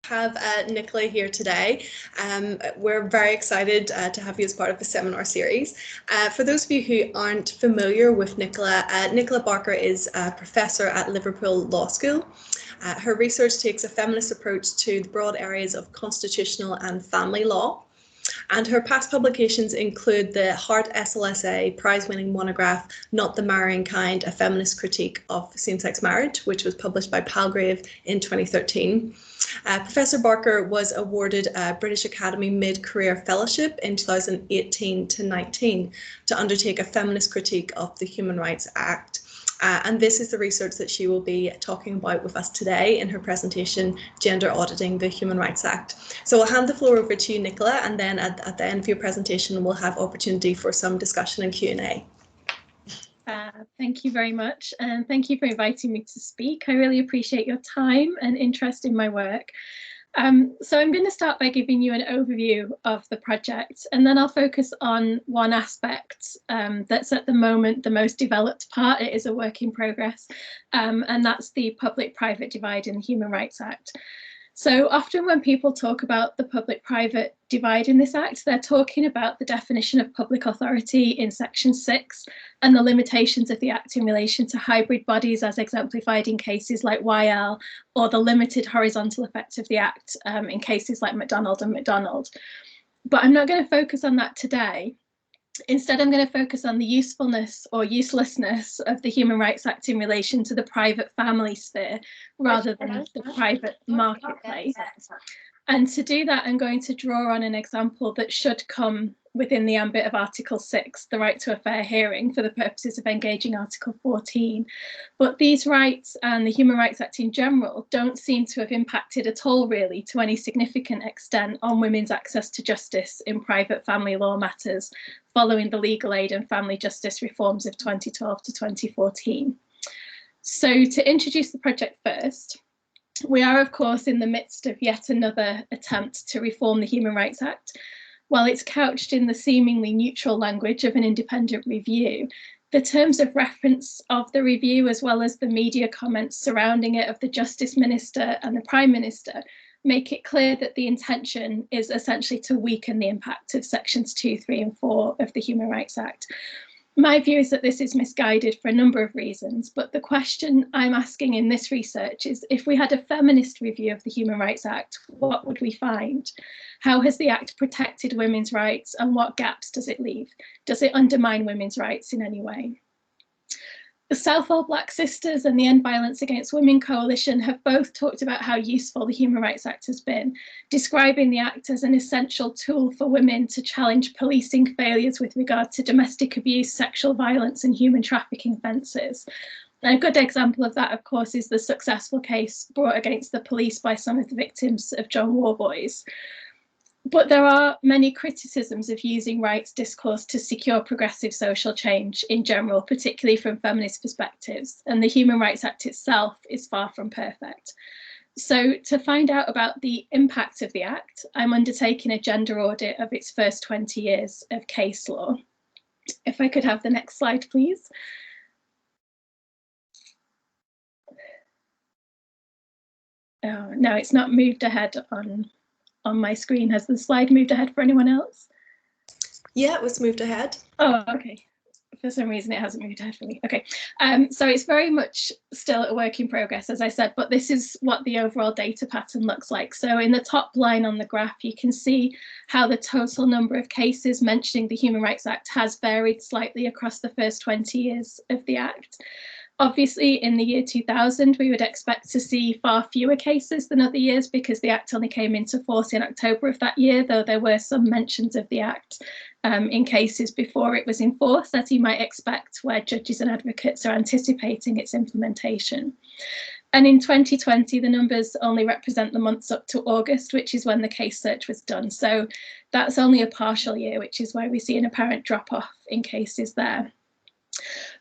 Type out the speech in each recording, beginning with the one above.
have Nicola here today. We're very excited to have you as part of the seminar series. For those of you who aren't familiar with Nicola, Nicola Barker is a professor at Liverpool Law School. Her research takes a feminist approach to the broad areas of constitutional and family law. And her past publications include the Hart SLSA prize-winning monograph, Not the Marrying Kind, A Feminist Critique of Same-Sex Marriage, which was published by Palgrave in 2013. Professor Barker was awarded a British Academy Mid-Career Fellowship in 2018 to 19 to undertake a feminist critique of the Human Rights Act. And this is the research that she will be talking about with us today in her presentation, Gender Auditing the Human Rights Act. So I'll hand the floor over to you, Nicola, and then at the end of your presentation, we'll have opportunity for some discussion and Q&A. Thank you very much, and thank you for inviting me to speak. I really appreciate your time and interest in my work. So I'm going to start by giving you an overview of the project, and then I'll focus on one aspect that's at the moment the most developed part. It is a work in progress, and that's the public-private divide in the Human Rights Act. So often when people talk about the public-private divide in this Act, they're talking about the definition of public authority in Section 6 and the limitations of the Act in relation to hybrid bodies as exemplified in cases like YL, or the limited horizontal effect of the Act in cases like McDonald and McDonald. But I'm not going to focus on that today. Instead, I'm going to focus on the usefulness or uselessness of the Human Rights Act in relation to the private family sphere rather than the private marketplace. And to do that, I'm going to draw on an example that should come within the ambit of Article 6, the right to a fair hearing, for the purposes of engaging Article 14. But these rights and the Human Rights Act in general don't seem to have impacted at all, really, to any significant extent on women's access to justice in private family law matters following the legal aid and family justice reforms of 2012 to 2014. So to introduce the project first, we are, of course, in the midst of yet another attempt to reform the Human Rights Act. While it's couched in the seemingly neutral language of an independent review, the terms of reference of the review, as well as the media comments surrounding it of the Justice Minister and the Prime Minister, make it clear that the intention is essentially to weaken the impact of Sections 2, 3 and 4 of the Human Rights Act. My view is that this is misguided for a number of reasons, but the question I'm asking in this research is, if we had a feminist review of the Human Rights Act, what would we find? How has the Act protected women's rights, and what gaps does it leave? Does it undermine women's rights in any way? The Southall Black Sisters and the End Violence Against Women Coalition have both talked about how useful the Human Rights Act has been, describing the Act as an essential tool for women to challenge policing failures with regard to domestic abuse, sexual violence and human trafficking offences. A good example of that, of course, is the successful case brought against the police by some of the victims of John Warboys. But there are many criticisms of using rights discourse to secure progressive social change in general, particularly from feminist perspectives, and the Human Rights Act itself is far from perfect. So to find out about the impact of the Act, I'm undertaking a gender audit of its first 20 years of case law. If I could have the next slide, please. Oh, no, it's not moved ahead on my screen. Has the slide moved ahead for anyone else? Yeah, it was moved ahead. Oh, okay. For some reason it hasn't moved ahead for me. Okay, so it's very much still a work in progress, as I said, but this is what the overall data pattern looks like. So in the top line on the graph, you can see how the total number of cases mentioning the Human Rights Act has varied slightly across the first 20 years of the Act. Obviously, in the year 2000, we would expect to see far fewer cases than other years because the Act only came into force in October of that year, though there were some mentions of the Act in cases before it was in force, as you might expect, where judges and advocates are anticipating its implementation. And in 2020, the numbers only represent the months up to August, which is when the case search was done. So that's only a partial year, which is why we see an apparent drop-off in cases there.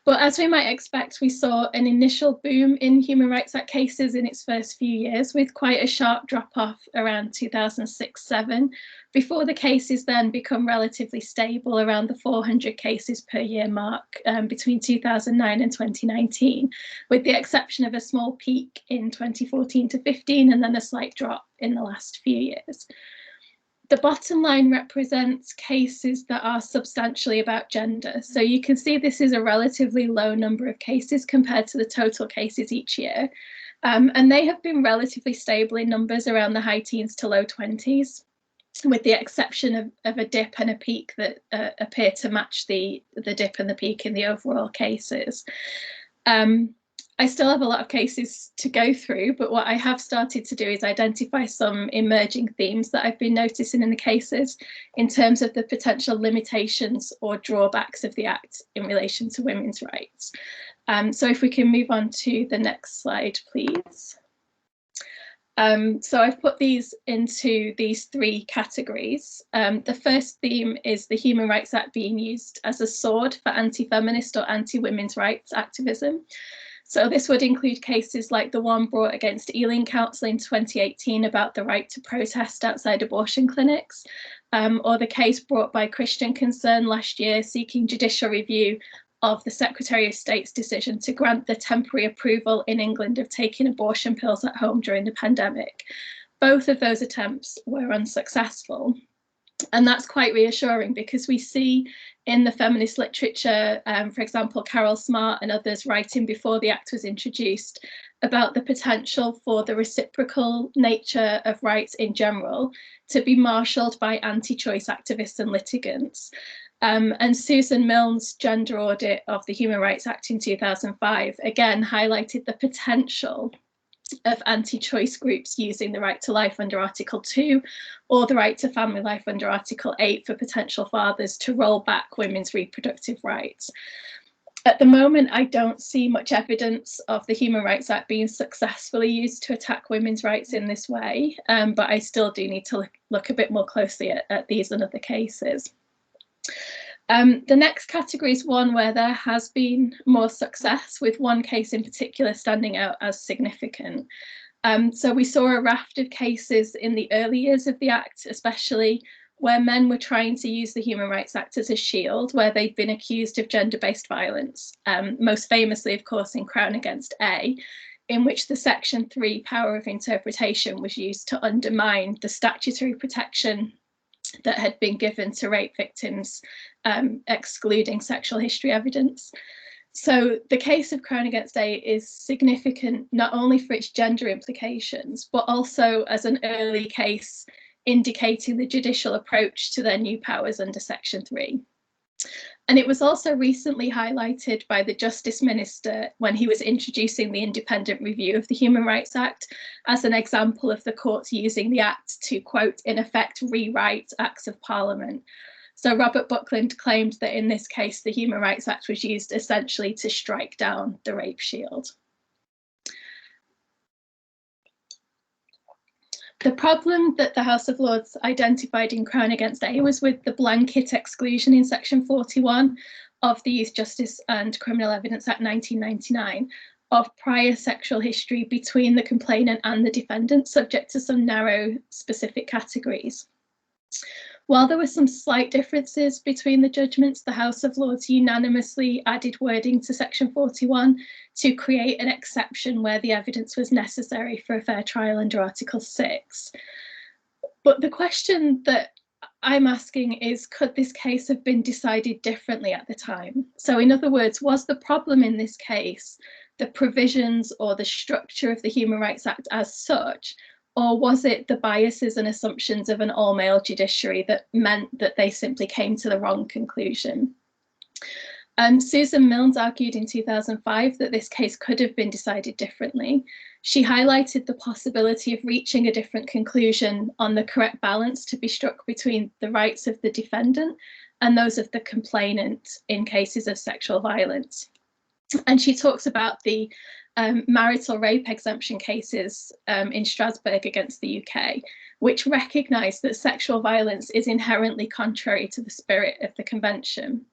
But as we might expect, we saw an initial boom in Human Rights Act cases in its first few years, with quite a sharp drop-off around 2006-07, before the cases then become relatively stable around the 400 cases per year mark between 2009 and 2019, with the exception of a small peak in 2014 to 15 and then a slight drop in the last few years. The bottom line represents cases that are substantially about gender. So you can see this is a relatively low number of cases compared to the total cases each year. And they have been relatively stable in numbers around the high teens to low 20s, with the exception of a dip and a peak that appear to match the dip and the peak in the overall cases. I still have a lot of cases to go through, but what I have started to do is identify some emerging themes that I've been noticing in the cases in terms of the potential limitations or drawbacks of the Act in relation to women's rights. So if we can move on to the next slide, please. So I've put these into these three categories. The first theme is the Human Rights Act being used as a sword for anti-feminist or anti-women's rights activism. So this would include cases like the one brought against Ealing Council in 2018 about the right to protest outside abortion clinics, or the case brought by Christian Concern last year seeking judicial review of the Secretary of State's decision to grant the temporary approval in England of taking abortion pills at home during the pandemic. Both of those attempts were unsuccessful. And that's quite reassuring because we see in the feminist literature, for example, Carol Smart and others writing before the Act was introduced about the potential for the reciprocal nature of rights in general to be marshalled by anti-choice activists and litigants. And Susan Milne's gender audit of the Human Rights Act in 2005 again highlighted the potential of anti-choice groups using the right to life under Article 2 or the right to family life under Article 8 for potential fathers to roll back women's reproductive rights. At the moment, I don't see much evidence of the Human Rights Act being successfully used to attack women's rights in this way, but I still do need to look a bit more closely at these and other cases. The next category is one where there has been more success, with one case in particular standing out as significant. So we saw a raft of cases in the early years of the Act, especially where men were trying to use the Human Rights Act as a shield, where they'd been accused of gender-based violence, most famously, of course, in Crown Against A, in which the Section 3 power of interpretation was used to undermine the statutory protection that had been given to rape victims, excluding sexual history evidence. So the case of Crown Against A is significant not only for its gender implications, but also as an early case indicating the judicial approach to their new powers under Section 3. And it was also recently highlighted by the Justice Minister when he was introducing the independent review of the Human Rights Act as an example of the courts using the Act to, quote, in effect, rewrite Acts of Parliament. So Robert Buckland claimed that in this case, the Human Rights Act was used essentially to strike down the rape shield. The problem that the House of Lords identified in Crown Against A was with the blanket exclusion in Section 41 of the Youth Justice and Criminal Evidence Act 1999 of prior sexual history between the complainant and the defendant, subject to some narrow specific categories. While there were some slight differences between the judgments, the House of Lords unanimously added wording to Section 41 to create an exception where the evidence was necessary for a fair trial under Article 6. But the question that I'm asking is, could this case have been decided differently at the time? So in other words, was the problem in this case the provisions or the structure of the Human Rights Act as such, or was it the biases and assumptions of an all-male judiciary that meant that they simply came to the wrong conclusion? Susan Milne argued in 2005 that this case could have been decided differently. She highlighted the possibility of reaching a different conclusion on the correct balance to be struck between the rights of the defendant and those of the complainant in cases of sexual violence. And she talks about the marital rape exemption cases in Strasbourg against the UK, which recognise that sexual violence is inherently contrary to the spirit of the Convention.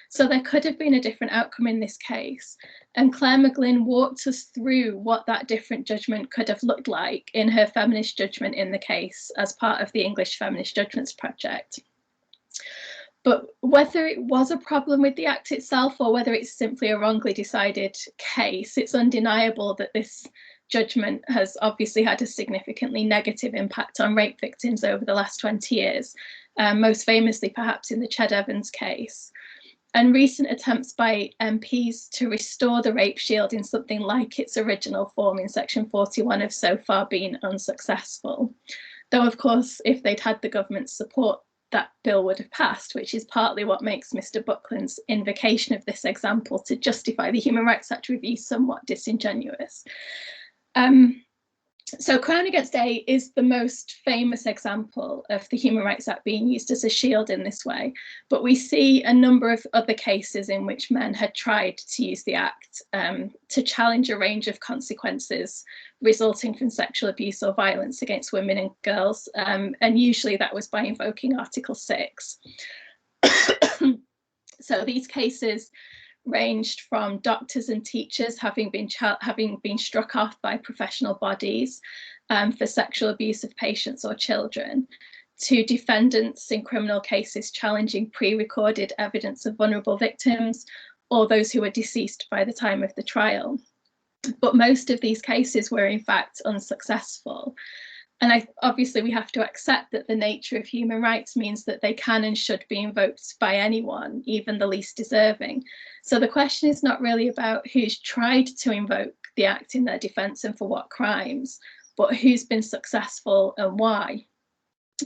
So there could have been a different outcome in this case. And Claire McGlynn walked us through what that different judgment could have looked like in her feminist judgment in the case as part of the English Feminist Judgments Project. But whether it was a problem with the Act itself or whether it's simply a wrongly decided case, it's undeniable that this judgment has obviously had a significantly negative impact on rape victims over the last 20 years, most famously perhaps in the Ched Evans case. And recent attempts by MPs to restore the rape shield in something like its original form in Section 41 have so far been unsuccessful. Though, of course, if they'd had the government's support, that bill would have passed, which is partly what makes Mr. Buckland's invocation of this example to justify the Human Rights Act review somewhat disingenuous. So Crown against A is the most famous example of the Human Rights Act being used as a shield in this way, but we see a number of other cases in which men had tried to use the Act to challenge a range of consequences resulting from sexual abuse or violence against women and girls, and usually that was by invoking Article 6. So these cases ranged from doctors and teachers having been struck off by professional bodies for sexual abuse of patients or children, to defendants in criminal cases challenging pre-recorded evidence of vulnerable victims or those who were deceased by the time of the trial. But most of these cases were in fact unsuccessful. And obviously we have to accept that the nature of human rights means that they can and should be invoked by anyone, even the least deserving. So the question is not really about who's tried to invoke the Act in their defence and for what crimes, but who's been successful and why.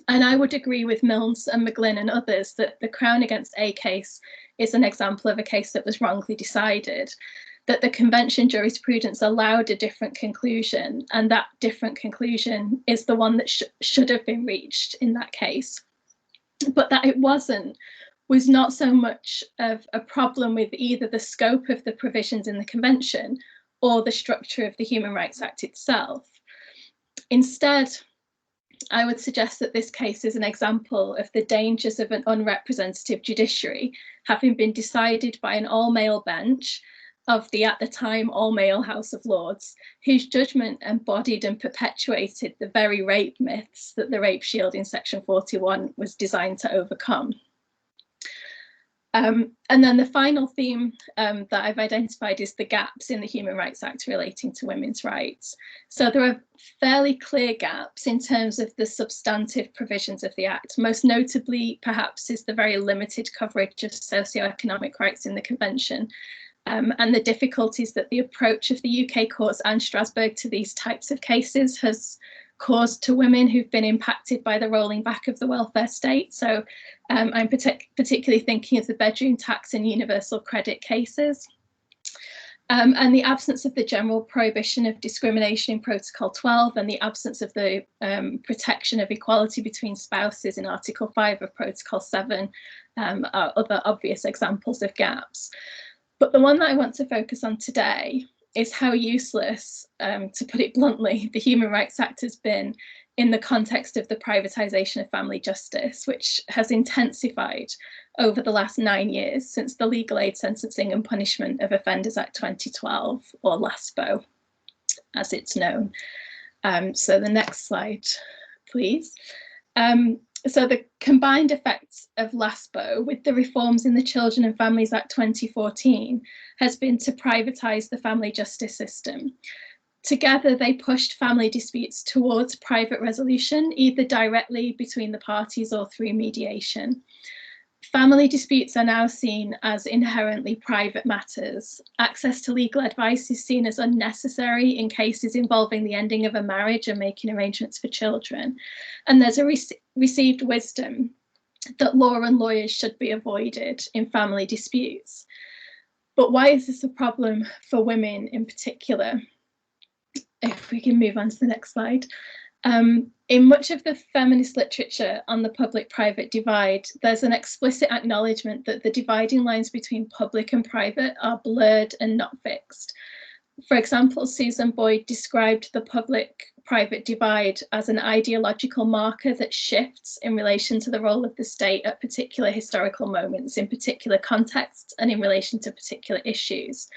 And I would agree with Milnes and McGlynn and others that the Crown against A case is an example of a case that was wrongly decided, that the convention jurisprudence allowed a different conclusion, and that different conclusion is the one that should have been reached in that case. But that it wasn't was not so much of a problem with either the scope of the provisions in the convention or the structure of the Human Rights Act itself. Instead, I would suggest that this case is an example of the dangers of an unrepresentative judiciary having been decided by an all-male bench of the, at the time, all-male House of Lords, whose judgment embodied and perpetuated the very rape myths that the rape shield in Section 41 was designed to overcome. And then the final theme that I've identified is the gaps in the Human Rights Act relating to women's rights. So there are fairly clear gaps in terms of the substantive provisions of the Act. Most notably, perhaps, is the very limited coverage of socioeconomic rights in the Convention, and the difficulties that the approach of the UK courts and Strasbourg to these types of cases has caused to women who've been impacted by the rolling back of the welfare state. So I'm particularly thinking of the bedroom tax and universal credit cases. And the absence of the general prohibition of discrimination in Protocol 12 and the absence of the protection of equality between spouses in Article 5 of Protocol 7 are other obvious examples of gaps. But the one that I want to focus on today is how useless, to put it bluntly, the Human Rights Act has been in the context of the privatisation of family justice, which has intensified over the last 9 years since the Legal Aid Sentencing and Punishment of Offenders Act 2012, or LASPO, as it's known. So the next slide, please. So the combined effects of LASPO with the reforms in the Children and Families Act 2014 has been to privatise the family justice system. Together, they pushed family disputes towards private resolution, either directly between the parties or through mediation. Family disputes are now seen as inherently private matters. Access to legal advice is seen as unnecessary in cases involving the ending of a marriage and making arrangements for children. And there's a received wisdom that law and lawyers should be avoided in family disputes. But why is this a problem for women in particular? If we can move on to the next slide. In much of the feminist literature on the public-private divide, there's an explicit acknowledgement that the dividing lines between public and private are blurred and not fixed. For example, Susan Boyd described the public-private divide as an ideological marker that shifts in relation to the role of the state at particular historical moments, in particular contexts, and in relation to particular issues.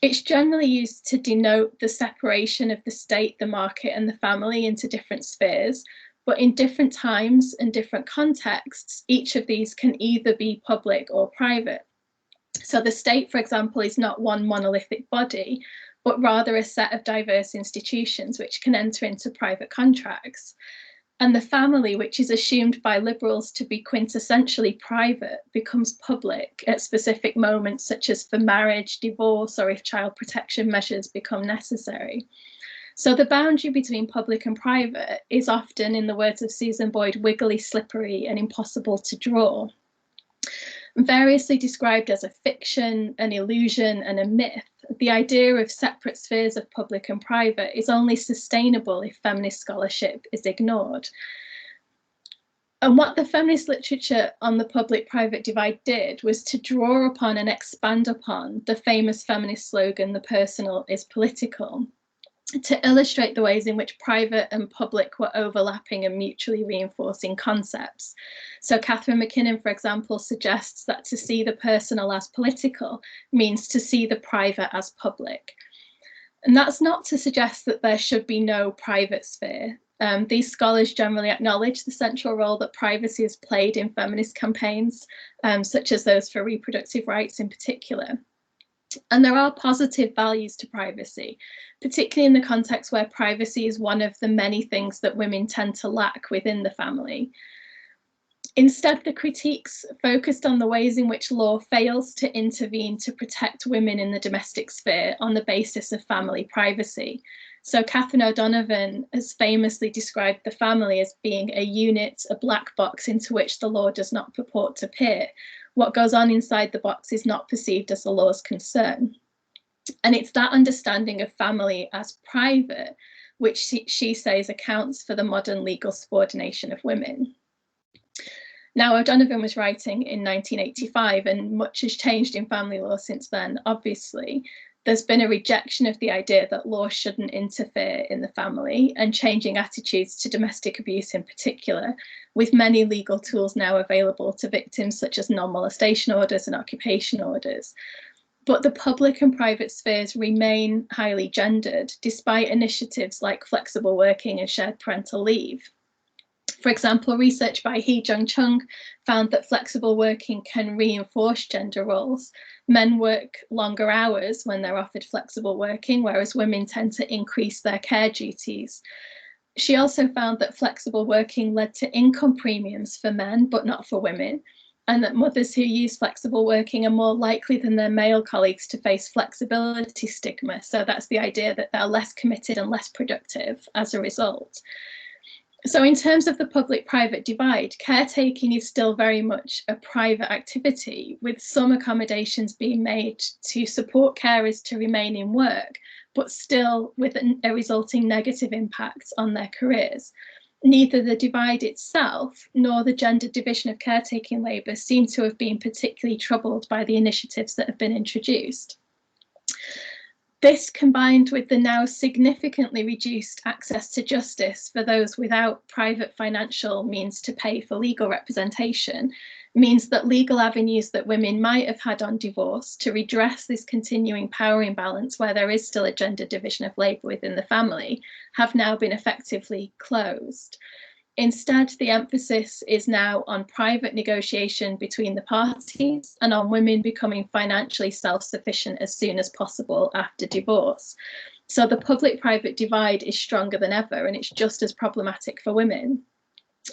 It's generally used to denote the separation of the state, the market, and the family into different spheres, but in different times and different contexts, each of these can either be public or private. So the state, for example, is not one monolithic body, but rather a set of diverse institutions which can enter into private contracts. And the family, which is assumed by liberals to be quintessentially private, becomes public at specific moments, such as for marriage, divorce, or if child protection measures become necessary. So the boundary between public and private is often, in the words of Susan Boyd, wiggly, slippery, and impossible to draw. Variously described as a fiction, an illusion, and a myth, the idea of separate spheres of public and private is only sustainable if feminist scholarship is ignored. And what the feminist literature on the public-private divide did was to draw upon and expand upon the famous feminist slogan, "The personal is political," to illustrate the ways in which private and public were overlapping and mutually reinforcing concepts. So Catherine McKinnon, for example, suggests that to see the personal as political means to see the private as public. And that's not to suggest that there should be no private sphere. These scholars generally acknowledge the central role that privacy has played in feminist campaigns, such as those for reproductive rights in particular. And there are positive values to privacy, particularly in the context where privacy is one of the many things that women tend to lack within the family. Instead, the critiques focused on the ways in which law fails to intervene to protect women in the domestic sphere on the basis of family privacy. So Catherine O'Donovan has famously described the family as being a unit, a black box into which the law does not purport to peer. What goes on inside the box is not perceived as the law's concern. And it's that understanding of family as private, which she says accounts for the modern legal subordination of women. Now, O'Donovan was writing in 1985, and much has changed in family law since then, obviously. There's been a rejection of the idea that law shouldn't interfere in the family, and changing attitudes to domestic abuse in particular, with many legal tools now available to victims, such as non-molestation orders and occupation orders. But the public and private spheres remain highly gendered, despite initiatives like flexible working and shared parental leave. For example, research by Hee-Jung Chung found that flexible working can reinforce gender roles. Men work longer hours when they're offered flexible working, whereas women tend to increase their care duties. She also found that flexible working led to income premiums for men, but not for women, and that mothers who use flexible working are more likely than their male colleagues to face flexibility stigma. So that's the idea that they're less committed and less productive as a result. So in terms of the public-private divide, caretaking is still very much a private activity, with some accommodations being made to support carers to remain in work, but still with a resulting negative impact on their careers. Neither the divide itself nor the gender division of caretaking labour seem to have been particularly troubled by the initiatives that have been introduced. This, combined with the now significantly reduced access to justice for those without private financial means to pay for legal representation, means that legal avenues that women might have had on divorce to redress this continuing power imbalance, where there is still a gender division of labour within the family, have now been effectively closed. Instead, the emphasis is now on private negotiation between the parties and on women becoming financially self-sufficient as soon as possible after divorce. So the public-private divide is stronger than ever, and it's just as problematic for women.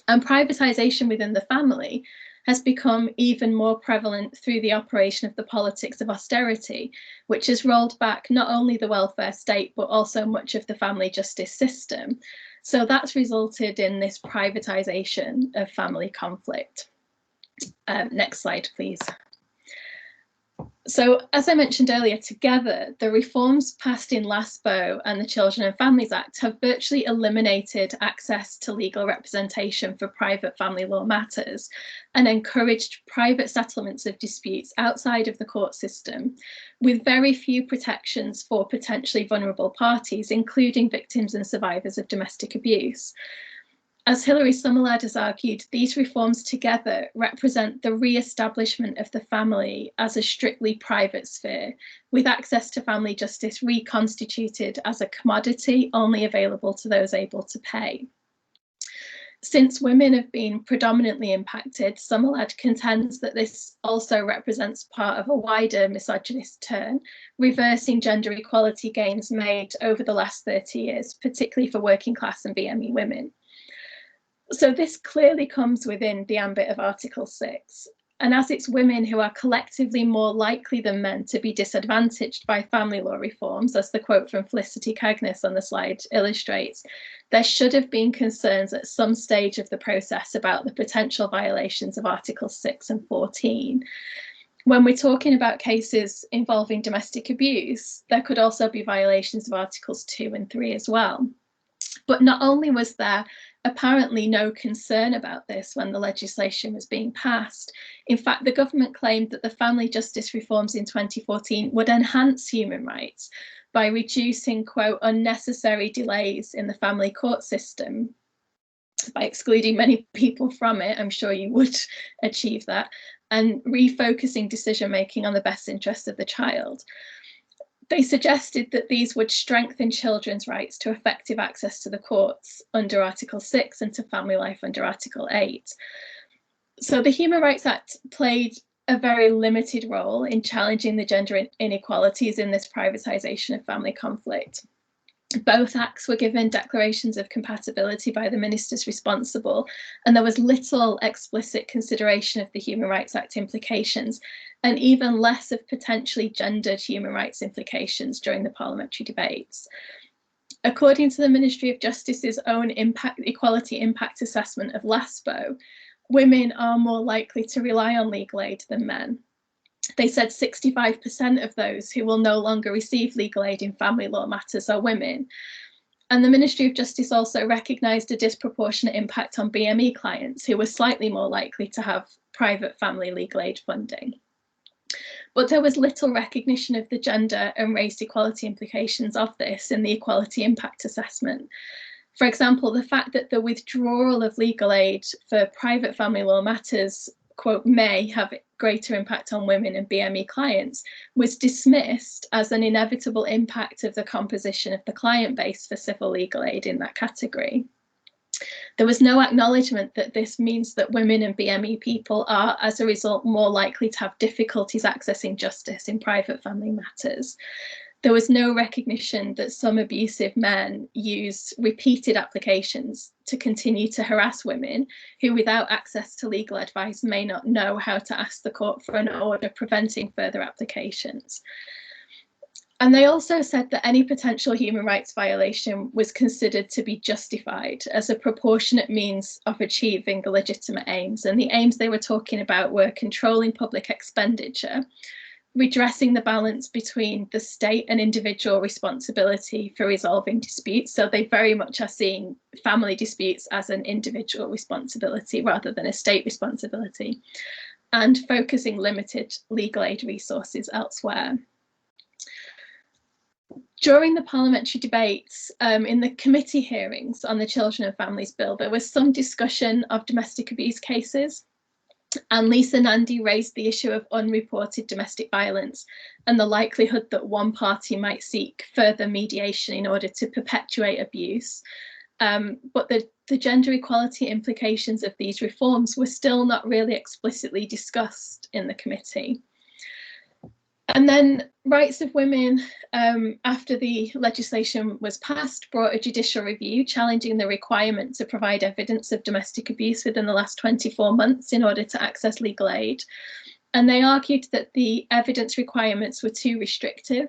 And privatisation within the family has become even more prevalent through the operation of the politics of austerity, which has rolled back not only the welfare state, but also much of the family justice system. So that's resulted in this privatisation of family conflict. Next slide, please. So, as I mentioned earlier, together, the reforms passed in LASPO and the Children and Families Act have virtually eliminated access to legal representation for private family law matters and encouraged private settlements of disputes outside of the court system, with very few protections for potentially vulnerable parties, including victims and survivors of domestic abuse. As Hilary Summerlad has argued, these reforms together represent the re-establishment of the family as a strictly private sphere, with access to family justice reconstituted as a commodity only available to those able to pay. Since women have been predominantly impacted, Summerlad contends that this also represents part of a wider misogynist turn, reversing gender equality gains made over the last 30 years, particularly for working class and BME women. So this clearly comes within the ambit of Article 6. And as it's women who are collectively more likely than men to be disadvantaged by family law reforms, as the quote from Felicity Cagness on the slide illustrates, there should have been concerns at some stage of the process about the potential violations of Articles 6 and 14. When we're talking about cases involving domestic abuse, there could also be violations of Articles 2 and 3 as well. But not only was there apparently no concern about this when the legislation was being passed, in fact, the government claimed that the family justice reforms in 2014 would enhance human rights by reducing, quote, unnecessary delays in the family court system. By excluding many people from it, I'm sure you would achieve that, and refocusing decision-making on the best interest of the child. They suggested that these would strengthen children's rights to effective access to the courts under Article 6 and to family life under Article 8. So the Human Rights Act played a very limited role in challenging the gender inequalities in this privatisation of family conflict. Both acts were given declarations of compatibility by the ministers responsible, and there was little explicit consideration of the Human Rights Act implications, and even less of potentially gendered human rights implications during the parliamentary debates. According to the Ministry of Justice's own equality impact assessment of LASPO, women are more likely to rely on legal aid than men. They said 65% of those who will no longer receive legal aid in family law matters are women. And the Ministry of Justice also recognised a disproportionate impact on BME clients who were slightly more likely to have private family legal aid funding. But there was little recognition of the gender and race equality implications of this in the equality impact assessment. For example, the fact that the withdrawal of legal aid for private family law matters, quote, may have greater impact on women and BME clients was dismissed as an inevitable impact of the composition of the client base for civil legal aid in that category. There was no acknowledgement that this means that women and BME people are, as a result, more likely to have difficulties accessing justice in private family matters. There was no recognition that some abusive men use repeated applications to continue to harass women who, without access to legal advice, may not know how to ask the court for an order preventing further applications. And they also said that any potential human rights violation was considered to be justified as a proportionate means of achieving the legitimate aims. And the aims they were talking about were controlling public expenditure, redressing the balance between the state and individual responsibility for resolving disputes. So they very much are seeing family disputes as an individual responsibility rather than a state responsibility, and focusing limited legal aid resources elsewhere. During the parliamentary debates, in the committee hearings on the Children and Families Bill, there was some discussion of domestic abuse cases. And Lisa Nandy raised the issue of unreported domestic violence and the likelihood that one party might seek further mediation in order to perpetuate abuse. But the gender equality implications of these reforms were still not really explicitly discussed in the committee. And then Rights of Women, after the legislation was passed, brought a judicial review challenging the requirement to provide evidence of domestic abuse within the last 24 months in order to access legal aid. And they argued that the evidence requirements were too restrictive.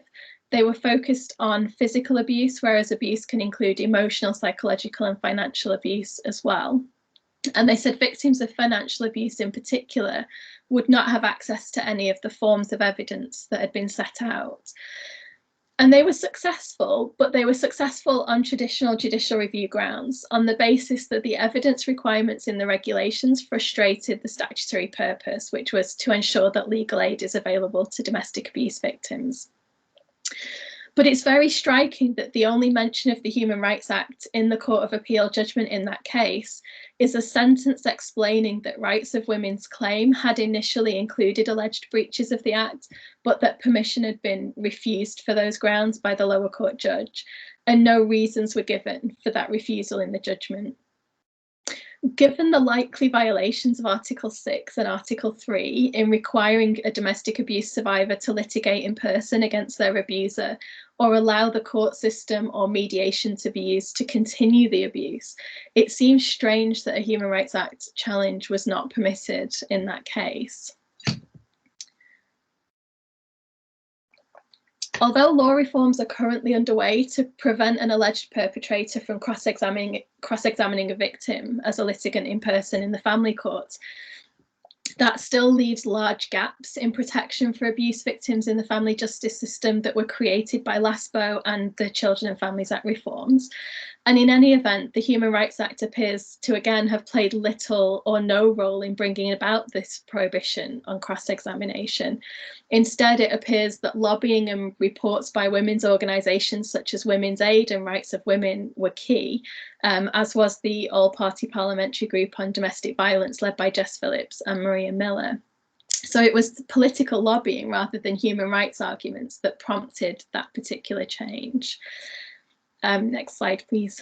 They were focused on physical abuse, whereas abuse can include emotional, psychological, and financial abuse as well. And they said victims of financial abuse in particular would not have access to any of the forms of evidence that had been set out. And they were successful, but they were successful on traditional judicial review grounds on the basis that the evidence requirements in the regulations frustrated the statutory purpose, which was to ensure that legal aid is available to domestic abuse victims. But it's very striking that the only mention of the Human Rights Act in the Court of Appeal judgment in that case is a sentence explaining that Rights of Women's claim had initially included alleged breaches of the Act, but that permission had been refused for those grounds by the lower court judge, and no reasons were given for that refusal in the judgment. Given the likely violations of Article 6 and Article 3 in requiring a domestic abuse survivor to litigate in person against their abuser or allow the court system or mediation to be used to continue the abuse, it seems strange that a Human Rights Act challenge was not permitted in that case. Although law reforms are currently underway to prevent an alleged perpetrator from cross-examining a victim as a litigant in person in the family court, that still leaves large gaps in protection for abuse victims in the family justice system that were created by LASPO and the Children and Families Act reforms. And in any event, the Human Rights Act appears to again have played little or no role in bringing about this prohibition on cross-examination. Instead, it appears that lobbying and reports by women's organisations such as Women's Aid and Rights of Women were key, as was the All-Party Parliamentary Group on Domestic Violence led by Jess Phillips and Maria Miller. So it was political lobbying rather than human rights arguments that prompted that particular change. Next slide, please.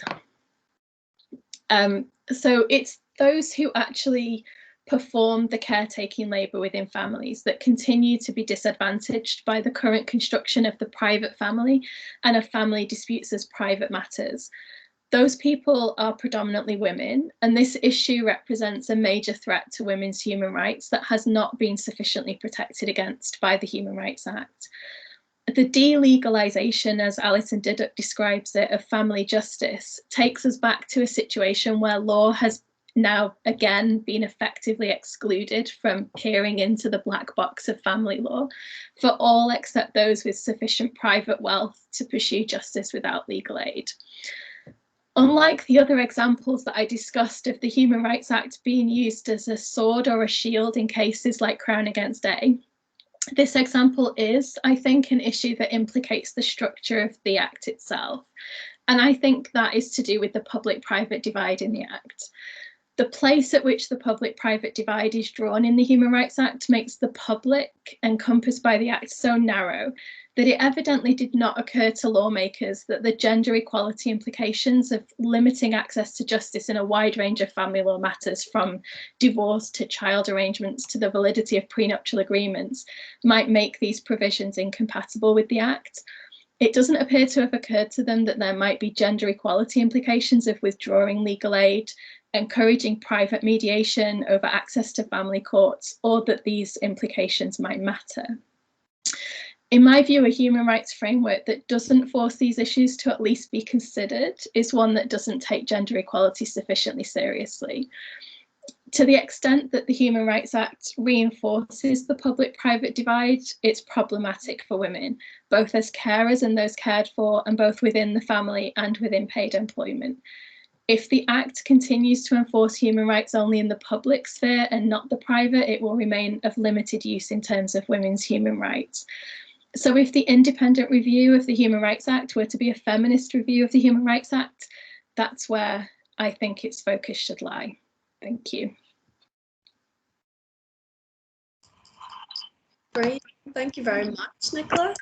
So it's those who actually perform the caretaking labour within families that continue to be disadvantaged by the current construction of the private family and of family disputes as private matters. Those people are predominantly women, and this issue represents a major threat to women's human rights that has not been sufficiently protected against by the Human Rights Act. The delegalisation, as Alison Diddock describes it, of family justice takes us back to a situation where law has now again been effectively excluded from peering into the black box of family law for all except those with sufficient private wealth to pursue justice without legal aid. Unlike the other examples that I discussed of the Human Rights Act being used as a sword or a shield in cases like Crown against A, this example is, I think, an issue that implicates the structure of the Act itself. And I think that is to do with the public-private divide in the Act. The place at which the public-private divide is drawn in the Human Rights Act makes the public encompassed by the Act so narrow that it evidently did not occur to lawmakers that the gender equality implications of limiting access to justice in a wide range of family law matters, from divorce to child arrangements to the validity of prenuptial agreements, might make these provisions incompatible with the Act. It doesn't appear to have occurred to them that there might be gender equality implications of withdrawing legal aid, encouraging private mediation over access to family courts, or that these implications might matter. In my view, a human rights framework that doesn't force these issues to at least be considered is one that doesn't take gender equality sufficiently seriously. To the extent that the Human Rights Act reinforces the public-private divide, it's problematic for women, both as carers and those cared for, and both within the family and within paid employment. If the Act continues to enforce human rights only in the public sphere and not the private, it will remain of limited use in terms of women's human rights. So if the independent review of the Human Rights Act were to be a feminist review of the Human Rights Act, that's where I think its focus should lie. Thank you. Great, thank you very much, Nicola.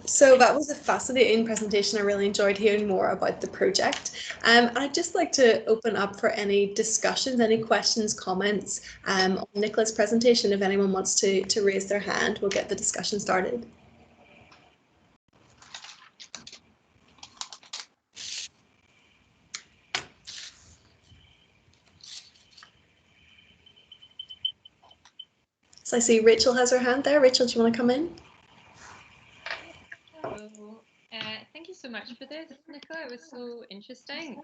So that was a fascinating presentation. I really enjoyed hearing more about the project. I'd just like to open up for any discussions, any questions, comments on Nicola's presentation. If anyone wants to raise their hand, we'll get the discussion started. So I see Rachel has her hand there. Rachel, do you want to come in? Thank you so much for this, Nicola. It was so interesting.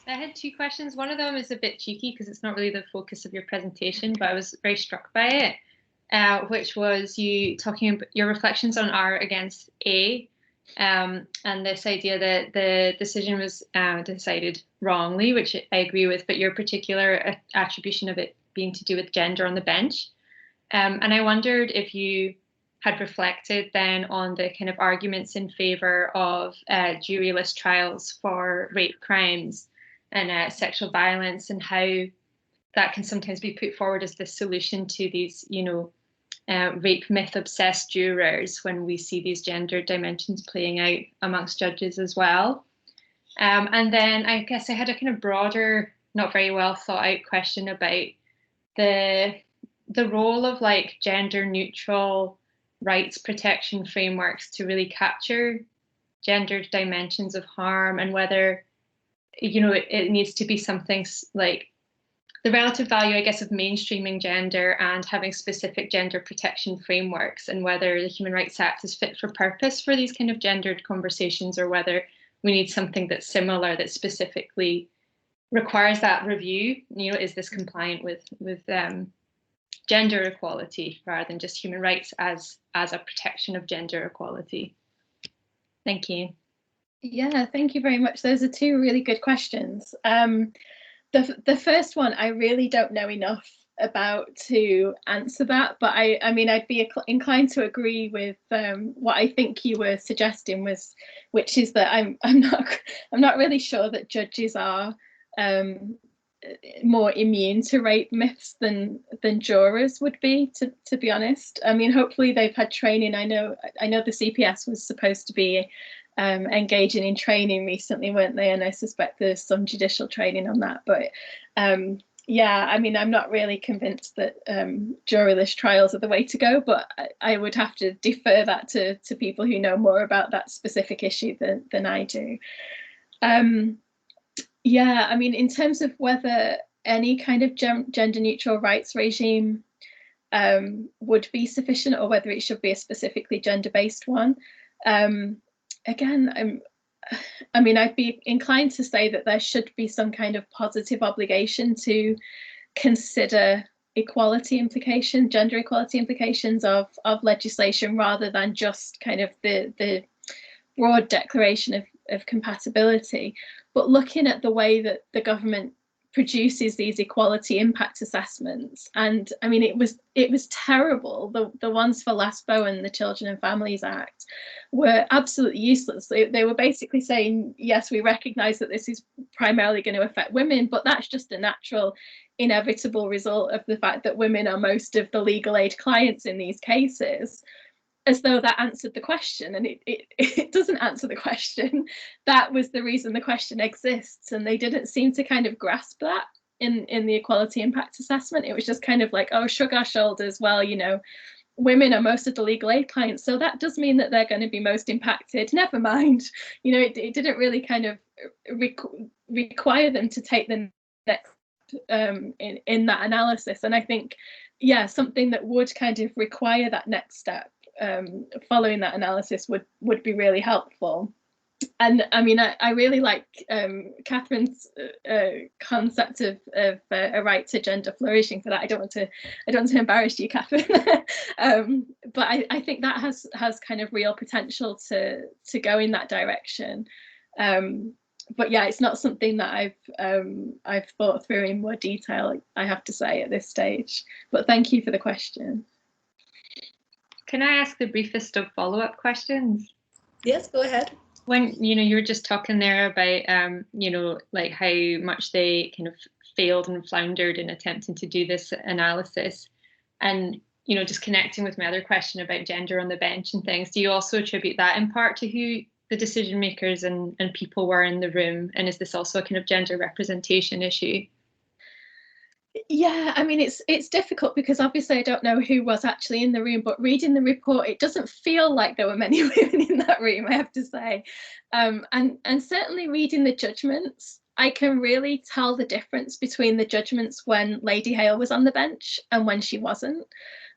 I had two questions. One of them is a bit cheeky because it's not really the focus of your presentation, but I was very struck by it, which was you talking about your reflections on R against A, and this idea that the decision was decided wrongly, which I agree with, but your particular attribution of it being to do with gender on the bench. And I wondered if you had reflected then on the kind of arguments in favour of juryless trials for rape crimes and sexual violence, and how that can sometimes be put forward as the solution to these, rape myth obsessed jurors, when we see these gender dimensions playing out amongst judges as well. And then I guess I had a kind of broader, not very well thought out question about the role of like gender neutral rights protection frameworks to really capture gendered dimensions of harm, and whether it needs to be something like the relative value, I guess, of mainstreaming gender and having specific gender protection frameworks, and whether the Human Rights Act is fit for purpose for these kind of gendered conversations, or whether we need something that's similar, that specifically requires that review. Is this compliant with gender equality rather than just human rights as a protection of gender equality? Thank you. Yeah, thank you very much. Those are two really good questions. The first one, I really don't know enough about to answer that, but I mean, I'd be inclined to agree with what I think you were suggesting, which is that I'm not really sure that judges are more immune to rape myths than jurors would be, to be honest. I mean, hopefully they've had training. I know the CPS was supposed to be engaging in training recently, weren't they? And I suspect there's some judicial training on that. But yeah, I mean, I'm not really convinced that juryless trials are the way to go, but I would have to defer that to people who know more about that specific issue than I do. Yeah, I mean, in terms of whether any kind of gender neutral rights regime would be sufficient, or whether it should be a specifically gender-based one, again, I mean, I'd be inclined to say that there should be some kind of positive obligation to consider equality implications, gender equality implications of legislation, rather than just kind of the broad declaration of compatibility. But looking at the way that the government produces these equality impact assessments, and I mean, it was terrible. The ones for LASPO and the Children and Families Act were absolutely useless. They were basically saying, yes, we recognise that this is primarily going to affect women, but that's just a natural, inevitable result of the fact that women are most of the legal aid clients in these cases. As though that answered the question, and it doesn't answer the question. That was the reason the question exists, and they didn't seem to kind of grasp that in the equality impact assessment. It was just kind of like, oh, shrug our shoulders. Well, women are most of the legal aid clients, so that does mean that they're going to be most impacted. Never mind. It didn't really kind of require them to take the next in that analysis. And I think, yeah, something that would kind of require that next step following that analysis would be really helpful. And I mean, I really like Catherine's concept of a right to gender flourishing. For that, I don't want to embarrass you, Catherine. But I think that has kind of real potential to go in that direction. But yeah, it's not something that I've thought through in more detail, I have to say, at this stage. But thank you for the question. Can I ask the briefest of follow-up questions? Yes, go ahead. When you were just talking there about like how much they kind of failed and floundered in attempting to do this analysis, and just connecting with my other question about gender on the bench and things, do you also attribute that in part to who the decision makers and people were in the room, and is this also a kind of gender representation issue? Yeah, I mean, it's difficult because obviously I don't know who was actually in the room, but reading the report, it doesn't feel like there were many women in that room, I have to say. And certainly reading the judgments, I can really tell the difference between the judgments when Lady Hale was on the bench and when she wasn't.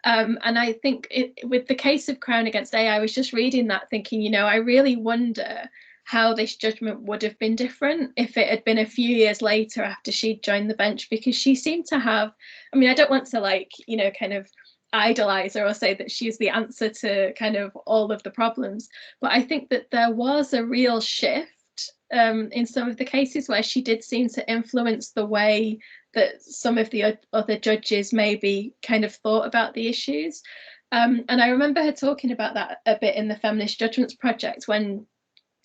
And I think with the case of Crown against A, I was just reading that thinking, I really wonder how this judgment would have been different if it had been a few years later after she'd joined the bench, because she seemed to have, I mean, I don't want to like, you know, kind of idolize her or say that she's the answer to kind of all of the problems, but I think that there was a real shift in some of the cases where she did seem to influence the way that some of the other judges maybe kind of thought about the issues. And I remember her talking about that a bit in the Feminist Judgments project when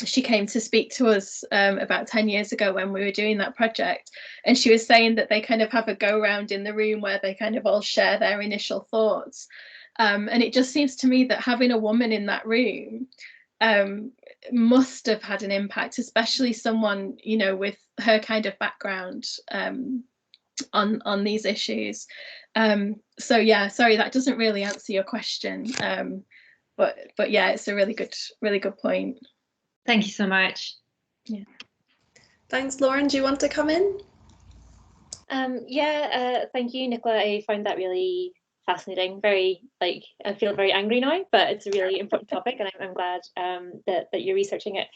she came to speak to us about 10 years ago when we were doing that project. And she was saying that they kind of have a go round in the room where they kind of all share their initial thoughts. And it just seems to me that having a woman in that room must have had an impact, especially someone, you know, with her kind of background on these issues. So yeah, sorry, that doesn't really answer your question. But yeah, it's a really good point. Thank you so much. Yeah. Thanks, Lauren. Do you want to come in? Thank you, Nicola. I found that really fascinating. Very, like, I feel very angry now, but it's a really important topic, and I'm glad that you're researching it.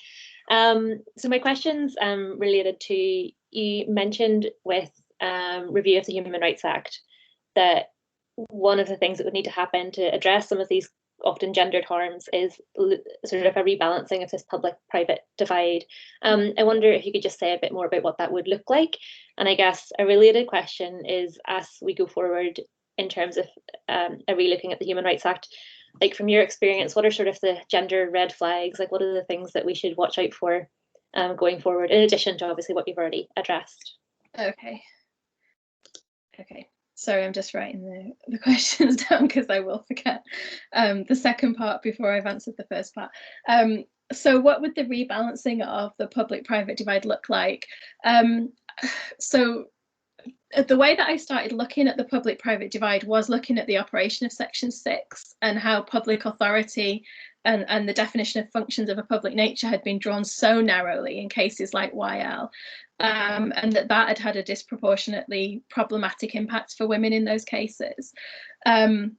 So my question's related to, you mentioned with review of the Human Rights Act that one of the things that would need to happen to address some of these often gendered harms is sort of a rebalancing of this public-private divide. I wonder if you could just say a bit more about what that would look like. And I guess a related question is, as we go forward in terms of a re-looking at the Human Rights Act, like from your experience, what are sort of the gender red flags? Like, what are the things that we should watch out for going forward, in addition to obviously what you've already addressed? Okay. Sorry, I'm just writing the questions down because I will forget the second part before I've answered the first part. So what would the rebalancing of the public-private divide look like? So the way that I started looking at the public-private divide was looking at the operation of Section 6 and how public authority and the definition of functions of a public nature had been drawn so narrowly in cases like YL. And that had a disproportionately problematic impact for women in those cases. And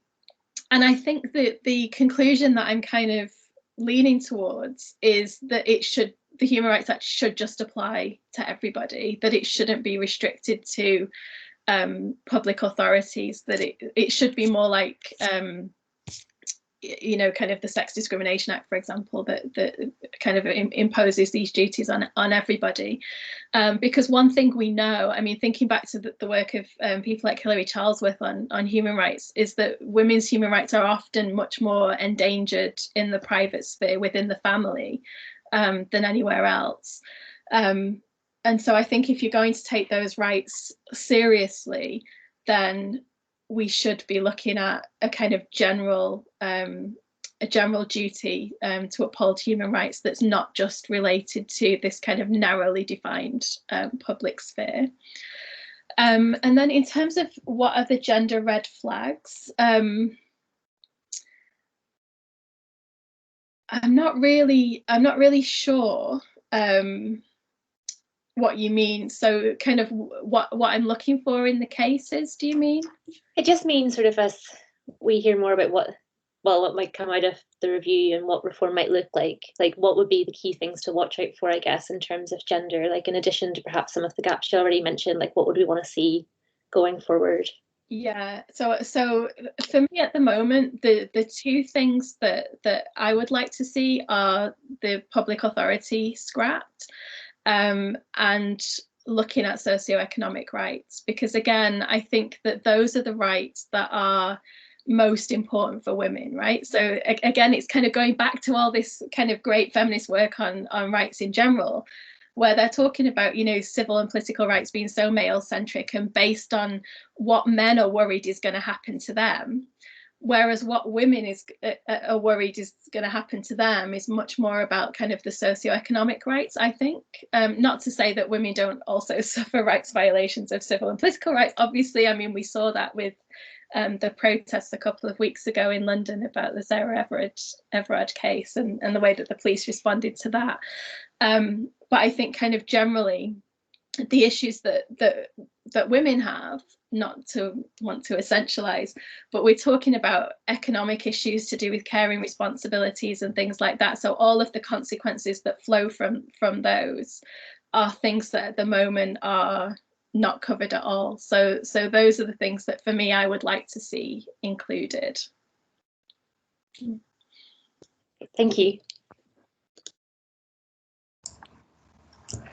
I think that the conclusion that I'm kind of leaning towards is that the Human Rights Act should just apply to everybody, that it shouldn't be restricted to public authorities, that it should be more like you know, kind of the Sex Discrimination Act, for example, that kind of imposes these duties on everybody. Because one thing we know, I mean, thinking back to the work of people like Hilary Charlesworth on human rights, is that women's human rights are often much more endangered in the private sphere within the family than anywhere else. And so I think if you're going to take those rights seriously, then we should be looking at a kind of general duty to uphold human rights that's not just related to this kind of narrowly defined public sphere. And then in terms of what are the gender red flags, I'm not really sure what you mean. So kind of what I'm looking for in the cases, do you mean? It just means sort of as we hear more about what might come out of the review and what reform might look like what would be the key things to watch out for, I guess, in terms of gender, like in addition to perhaps some of the gaps you already mentioned, like what would we want to see going forward? Yeah, so for me at the moment, the two things that I would like to see are the public authority scrapped and looking at socioeconomic rights, because again, I think that those are the rights that are most important for women, right? So again, it's kind of going back to all this kind of great feminist work on rights in general, where they're talking about, you know, civil and political rights being so male-centric and based on what men are worried is going to happen to them, whereas what women are worried is going to happen to them is much more about kind of the socioeconomic rights, I think. Not to say that women don't also suffer rights violations of civil and political rights. Obviously, I mean, we saw that with the protests a couple of weeks ago in London about the Sarah Everard case and the way that the police responded to that. But I think kind of generally, the issues that women have, not to want to essentialize, but we're talking about economic issues to do with caring responsibilities and things like that. So all of the consequences that flow from those are things that at the moment are not covered at all. So those are the things that for me I would like to see included. Thank you.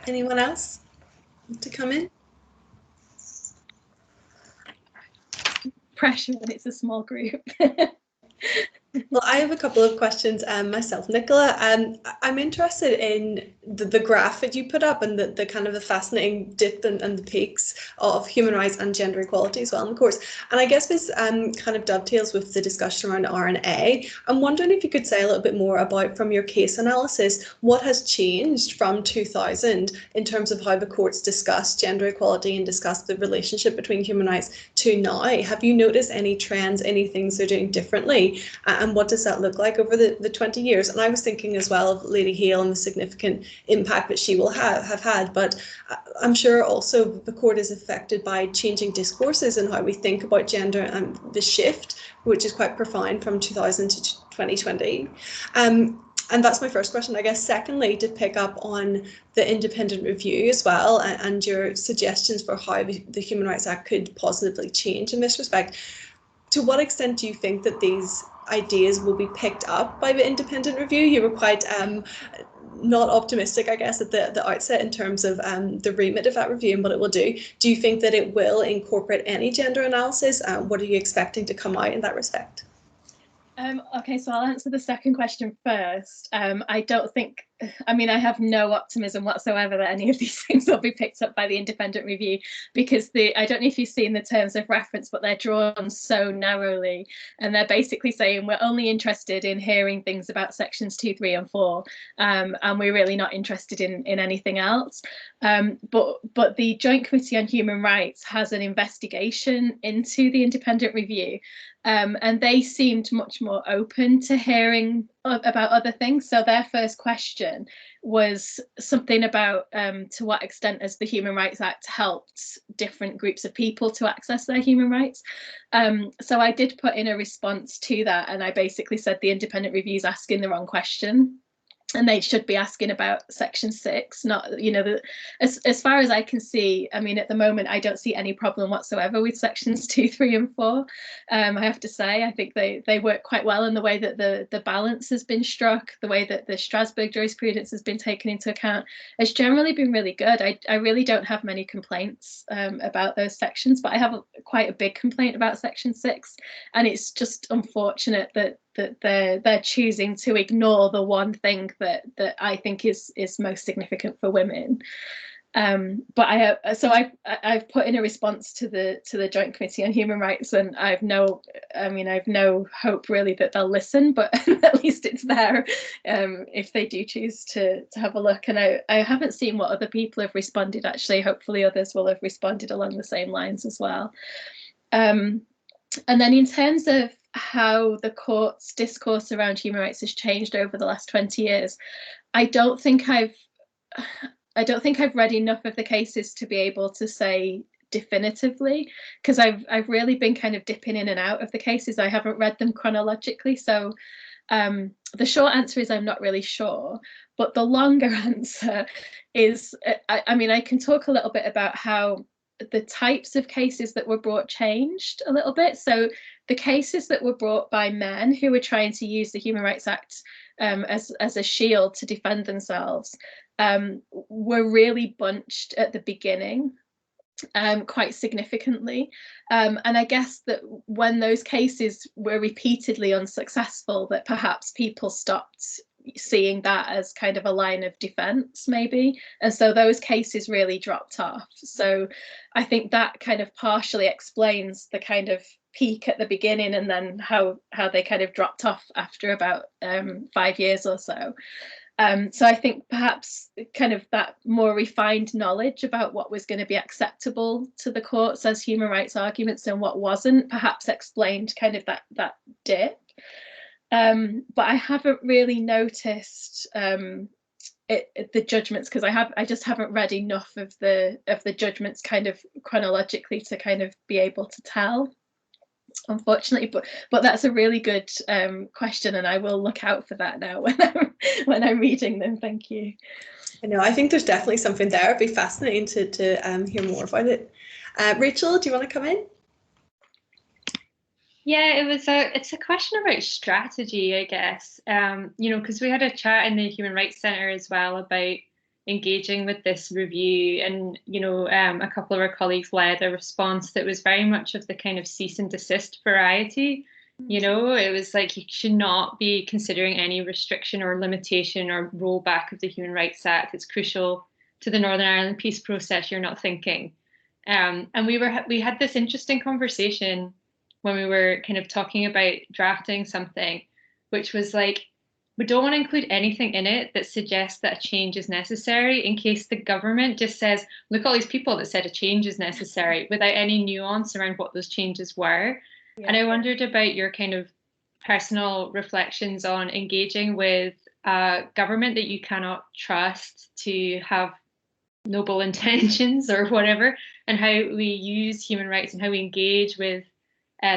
Anyone else to come in? Pressure when it's a small group. Well, I have a couple of questions myself, Nicola. I'm interested in the graph that you put up and the kind of the fascinating dip and the peaks of human rights and gender equality as well in the course. And I guess this kind of dovetails with the discussion around R&A. I'm wondering if you could say a little bit more about, from your case analysis, what has changed from 2000 in terms of how the courts discuss gender equality and discuss the relationship between human rights to now. Have you noticed any trends, any things they're doing differently? And what does that look like over the 20 years? And I was thinking as well of Lady Hale and the significant impact that she will have had, but I'm sure also the court is affected by changing discourses and how we think about gender and the shift, which is quite profound from 2000 to 2020. And that's my first question. I guess secondly, to pick up on the independent review as well and your suggestions for how the Human Rights Act could positively change in this respect. To what extent do you think that these ideas will be picked up by the independent review? You were quite not optimistic, I guess, at the outset in terms of the remit of that review and what it will do. Do you think that it will incorporate any gender analysis? What are you expecting to come out in that respect? Okay, so I'll answer the second question first. I don't think, I mean, I have no optimism whatsoever that any of these things will be picked up by the independent review, because I don't know if you've seen the terms of reference, but they're drawn so narrowly, and they're basically saying we're only interested in hearing things about sections 2, 3 and 4, and we're really not interested in anything else. But the Joint Committee on Human Rights has an investigation into the independent review. And they seemed much more open to hearing about other things. So their first question was something about to what extent has the Human Rights Act helped different groups of people to access their human rights. So I did put in a response to that, and I basically said the independent review is asking the wrong question. And they should be asking about section 6, not, you know, as far as I can see, I mean, at the moment, I don't see any problem whatsoever with sections 2, 3 and 4. I have to say, I think they work quite well in the way that the balance has been struck, the way that the Strasbourg jurisprudence has been taken into account. It's generally been really good. I really don't have many complaints about those sections, but I have quite a big complaint about section 6. And it's just unfortunate that they're choosing to ignore the one thing that I think is most significant for women. But I've put in a response to the Joint Committee on Human Rights, and I've no hope really that they'll listen, but at least it's there if they do choose to have a look. And I haven't seen what other people have responded, actually. Hopefully others will have responded along the same lines as well. And then in terms of how the court's discourse around human rights has changed over the last 20 years, I don't think I've read enough of the cases to be able to say definitively, because I've really been kind of dipping in and out of the cases. I haven't read them chronologically, so the short answer is I'm not really sure. But the longer answer is, I mean, I can talk a little bit about how the types of cases that were brought changed a little bit. So the cases that were brought by men who were trying to use the Human Rights Act as a shield to defend themselves were really bunched at the beginning quite significantly. And I guess that when those cases were repeatedly unsuccessful, that perhaps people stopped seeing that as kind of a line of defense, maybe, and so those cases really dropped off. So I think that kind of partially explains the kind of peak at the beginning, and then how they kind of dropped off after about 5 years or so. So I think perhaps kind of that more refined knowledge about what was going to be acceptable to the courts as human rights arguments and what wasn't, perhaps explained kind of that dip. But I haven't really noticed the judgments, because I just haven't read enough of the judgments kind of chronologically to kind of be able to tell, unfortunately. But that's a really good question, and I will look out for that now when I'm reading them. Thank you. I know, I think there's definitely something there. It'd be fascinating to hear more about it. Rachel, do you want to come in? Yeah, it's a question about strategy, I guess. You know, because we had a chat in the Human Rights Centre as well about engaging with this review, and you know, a couple of our colleagues led a response that was very much of the kind of cease and desist variety. You know, it was like you should not be considering any restriction or limitation or rollback of the Human Rights Act. It's crucial to the Northern Ireland peace process. You're not thinking. And we had this interesting conversation when we were kind of talking about drafting something, which was like, we don't want to include anything in it that suggests that a change is necessary, in case the government just says, look, all these people that said a change is necessary, without any nuance around what those changes were. Yeah. And I wondered about your kind of personal reflections on engaging with a government that you cannot trust to have noble intentions or whatever, and how we use human rights and how we engage with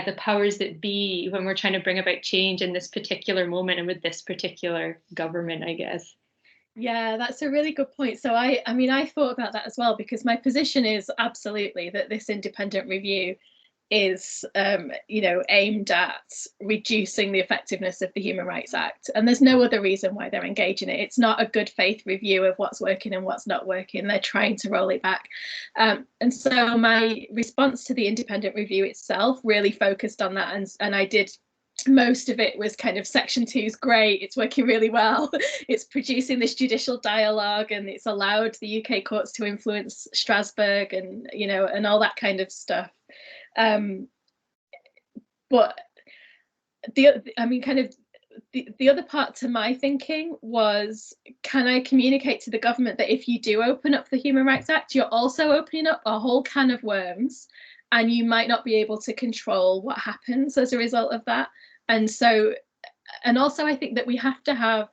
the powers that be when we're trying to bring about change in this particular moment and with this particular government, I guess. Yeah, that's a really good point. So I mean, I thought about that as well, because my position is absolutely that this independent review is, you know, aimed at reducing the effectiveness of the Human Rights Act. And there's no other reason why they're engaging it. It's not a good faith review of what's working and what's not working. They're trying to roll it back. And so my response to the independent review itself really focused on that. And I did, most of it was kind of Section 2 is great, it's working really well, it's producing this judicial dialogue, and it's allowed the UK courts to influence Strasbourg, and you know, and all that kind of stuff. But the other part to my thinking was, can I communicate to the government that if you do open up the Human Rights Act, you're also opening up a whole can of worms, and you might not be able to control what happens as a result of that. And so, and also I think that we have to have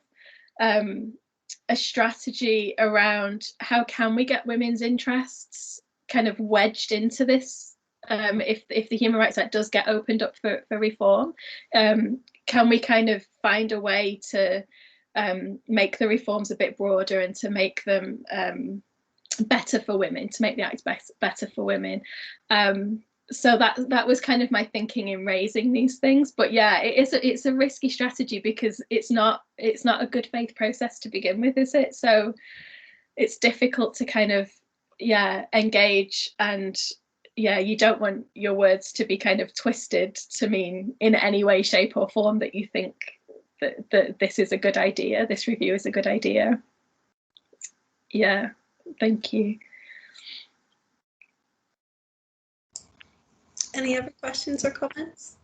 a strategy around how can we get women's interests kind of wedged into this. If the Human Rights Act does get opened up for reform, can we kind of find a way to make the reforms a bit broader and to make them better for women, to make the Act better for women? So that was kind of my thinking in raising these things. But yeah, it's a risky strategy, because it's not a good faith process to begin with, is it? So it's difficult to kind of engage, and you don't want your words to be kind of twisted to mean in any way, shape or form that you think that this is a good idea, this review is a good idea. Yeah, thank you. Any other questions or comments?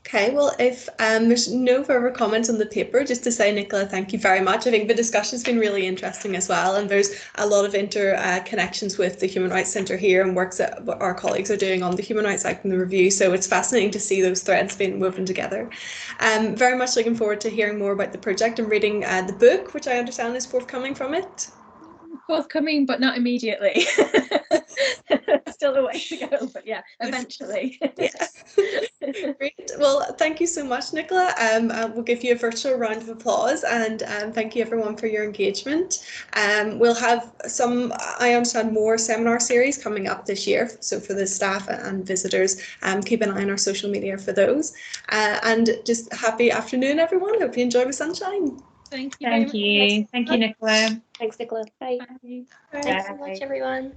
Okay, well, if there's no further comments on the paper, just to say, Nicola, thank you very much. I think the discussion's been really interesting as well, and there's a lot of interconnections with the Human Rights Centre here and works that our colleagues are doing on the Human Rights Act and the review, so it's fascinating to see those threads being woven together. Very much looking forward to hearing more about the project and reading the book, which I understand is forthcoming from it. Forthcoming, but not immediately. Still a way to go, but yeah, eventually. Yeah. Great. Well, thank you so much, Nicola. We'll give you a virtual round of applause, and thank you everyone for your engagement. We'll have some, I understand, more seminar series coming up this year. So for the staff and visitors, keep an eye on our social media for those. And just happy afternoon, everyone. Hope you enjoy the sunshine. Thank you. Thank you, Nicola. Thanks, Nicola. Bye. Bye. Thanks so much, everyone.